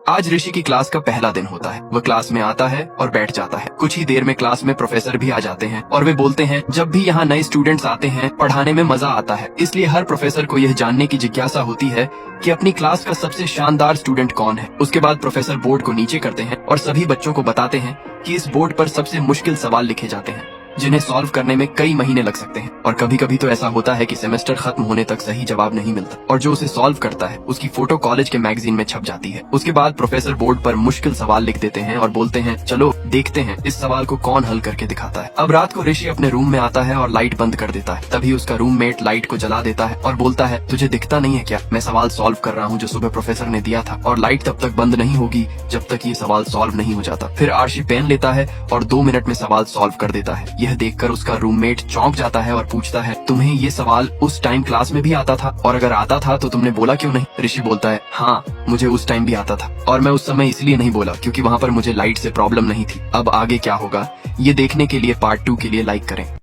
आज ऋषि की क्लास का पहला दिन होता है। वह क्लास में आता है और बैठ जाता है। कुछ ही देर में क्लास में प्रोफेसर भी आ जाते हैं और वे बोलते हैं जब भी यहाँ नए स्टूडेंट्स आते हैं पढ़ाने में मजा आता है, इसलिए हर प्रोफेसर को यह जानने की जिज्ञासा होती है कि अपनी क्लास का सबसे शानदार स्टूडेंट कौन है। उसके बाद प्रोफेसर बोर्ड को नीचे करते हैं और सभी बच्चों को बताते हैं कि इस बोर्ड पर सबसे मुश्किल सवाल लिखे जाते हैं जिन्हें सॉल्व करने में कई महीने लग सकते हैं। और कभी कभी तो ऐसा होता है कि सेमेस्टर खत्म होने तक सही जवाब नहीं मिलता और जो उसे सॉल्व करता है उसकी फोटो कॉलेज के मैगजीन में छप जाती है। उसके बाद प्रोफेसर बोर्ड पर मुश्किल सवाल लिख देते हैं और बोलते हैं चलो देखते हैं इस सवाल को कौन हल करके दिखाता है। अब रात को ऋषि अपने रूम में आता है और लाइट बंद कर देता है। तभी उसका रूममेट लाइट को जला देता है और बोलता है तुझे दिखता नहीं है क्या, मैं सवाल सॉल्व कर रहा हूँ जो सुबह प्रोफेसर ने दिया था, और लाइट तब तक बंद नहीं होगी जब तक ये सवाल सॉल्व नहीं हो जाता। फिर आर्शी पेन लेता है और 2 मिनट में सवाल सॉल्व कर देता है। यह देखकर उसका रूममेट चौंक जाता है और पूछता है तुम्हें ये सवाल उस टाइम क्लास में भी आता था, और अगर आता था तो तुमने बोला क्यों नहीं? ऋषि बोलता है हाँ मुझे उस टाइम भी आता था और मैं उस समय इसलिए नहीं बोला क्योंकि वहाँ पर मुझे लाइट से प्रॉब्लम नहीं थी। अब आगे क्या होगा ये देखने के लिए पार्ट 2 के लिए लाइक करें।